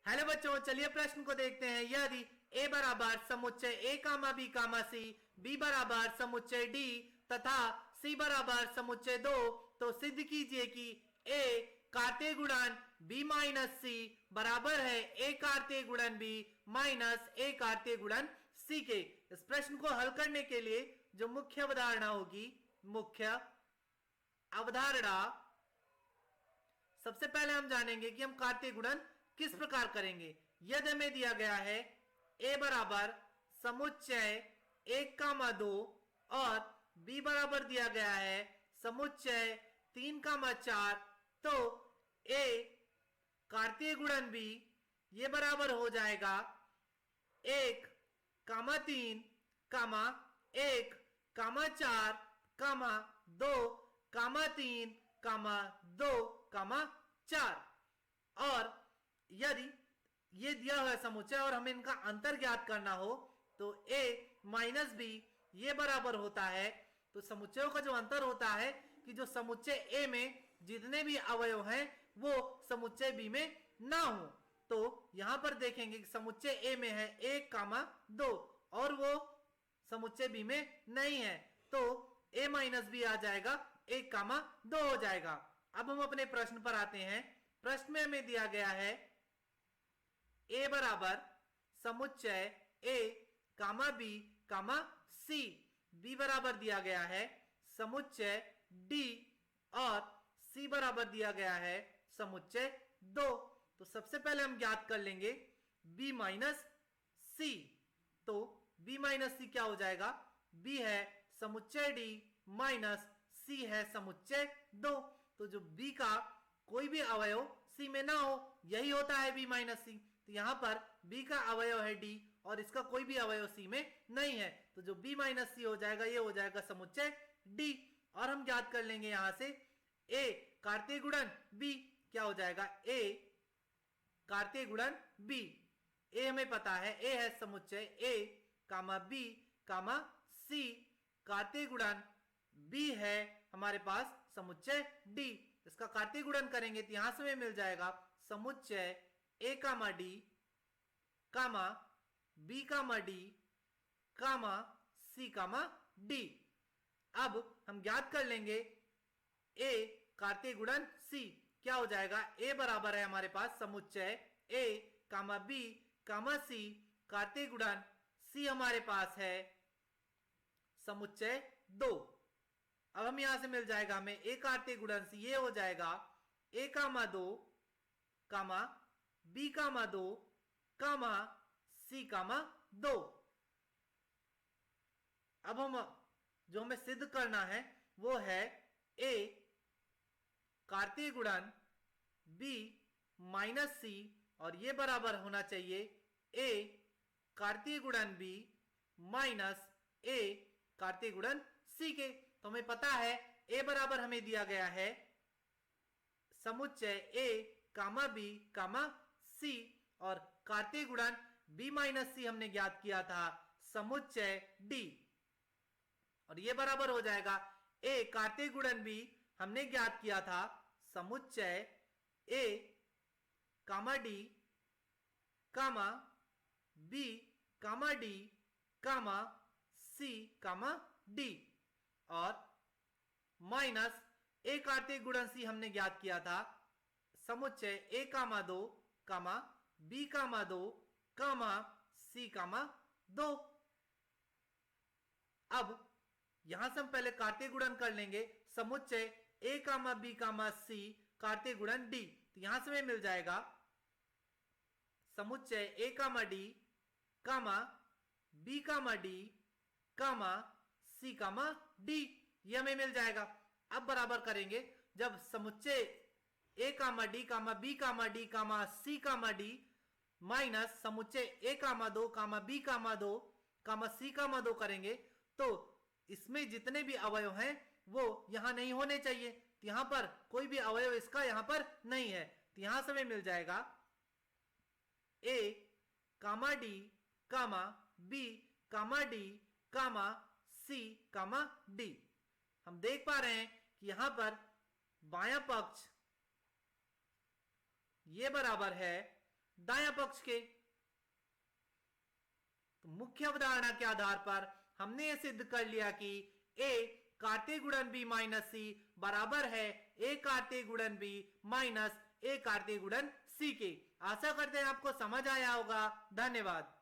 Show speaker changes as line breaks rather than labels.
Hello बच्चों, चलिए प्रश्न को देखते हैं। यदि a बराबर समुच्चय a comma b comma c, b बराबर समुच्चय d तथा c बराबर समुच्चय 2, तो सिद्ध कीजिए कि a कार्तीय गुणन b माइनस c बराबर है a कार्तीय गुणन b माइनस a कार्तीय गुणन c के। इस प्रश्न को हल करने के लिए जो मुख्य अवधारणा होगी, मुख्य अवधारणा, सबसे पहले हम जानेंगे कि हम कार्तीय गुणन किस प्रकार करेंगे। यदि हमें दिया गया है a बराबर समुच्चय 1 कामा 2 और b बराबर दिया गया है समुच्चय 3 कामा 4, तो a कार्तीय गुणन b ये बराबर हो जाएगा 1 कामा 3 कामा 1 कामा 4 कामा 2 कामा 3 कामा 2 कामा 4। और यदि ये दिया हुआ समुच्चय और हमें इनका अंतर ज्ञात करना हो तो a माइनस बी ये बराबर होता है, तो समुच्चयों का जो अंतर होता है कि जो समुच्चय a में जितने भी अवयव हैं वो समुच्चय b में ना हो। तो यहां पर देखेंगे कि समुच्चय a में है 1 कामा 2 और वो समुच्चय b में नहीं है, तो a माइनस बी आ जाएगा 1 कामा 2 हो जाएगा। अब हम अपने प्रश्न पर आते हैं। प्रश्न में हमें दिया गया है a बराबर समुच्चय a comma b comma c, b बराबर दिया गया है समुच्चय d और c बराबर दिया गया है समुच्चय 2। तो सबसे पहले हम ज्ञात कर लेंगे b माइनस c। तो b माइनस c क्या हो जाएगा? b है समुच्चय d माइनस c है समुच्चय 2। तो जो b का कोई भी अवयव c में ना हो, यही होता है b माइनस c। तो यहां पर b का अवयव है d और इसका कोई भी अवयव c में नहीं है, तो जो b माइनस c हो जाएगा ये हो जाएगा समुच्चय d। और हम ज्ञात कर लेंगे यहां से a कार्तीय गुणन b क्या हो जाएगा? a कार्तीय गुणन b। a हमें पता है a है समुच्चय a comma b comma c, कार्तीय गुणन b है हमारे पास समुच्चय d। इसका कार्तीय गुणन करेंगे तो यहां से हमें मिल जाएगा समुच्चय a comma d comma b comma d comma c comma d। अब हम ज्ञात कर लेंगे a कार्तीय गुणन c क्या हो जाएगा? a बराबर है हमारे पास समुच्चय a comma b comma c, कार्तीय गुणन c हमारे पास है समुच्चय 2। अब हम यहां से मिल जाएगा हमें a कार्तीय गुणन c, ये हो जाएगा a comma 2 comma b comma 2 comma c comma 2। अब हम जो हमें सिद्ध करना है वो है a कार्तीय गुणन b माइनस c और ये बराबर होना चाहिए a कार्तीय गुणन b माइनस a कार्तीय गुणन c के। तो हमें पता है a बराबर हमें दिया गया है समुच्चय a comma b comma c और कार्तीय गुणन b माइनस c हमने ज्ञात किया था समुच्चय d, और ये बराबर हो जाएगा a कार्तीय गुणन b हमने ज्ञात किया था समुच्चय a comma d comma b comma d comma c comma d और माइनस a कार्तीय गुणन c हमने ज्ञात किया था समुच्चय a comma 2 comma b comma 2 comma c comma 2। अब यहां से हम पहले कार्तीय गुणन कर लेंगे समुच्चय a comma b comma c कार्तीय गुणन d। तो यहां से हमें मिल जाएगा समुच्चय a comma d comma b comma d comma c comma d, ये हमें मिल जाएगा। अब बराबर करेंगे जब समुच्चय a comma d comma b comma d comma c comma d minus समुच्चय a comma 2 comma b comma 2 comma c comma 2 करेंगे तो इसमें जितने भी अवयव हैं वो यहां नहीं होने चाहिए। तो यहां पर कोई भी अवयव इसका यहां पर नहीं है, तो यहां से हमें मिल जाएगा a comma d comma b comma d comma c comma d। हम देख पा रहे हैं कि यहां पर बायां पक्ष ये बराबर है दाया पक्ष के। तो मुख्य अवधारणा के आधार पर हमने यह सिद्ध कर लिया कि a कार्तीय गुणन b माइनस सी बराबर है a कार्तीय गुणन b माइनस a कार्तीय गुणन c के। आशा करते हैं आपको समझ आया होगा। धन्यवाद।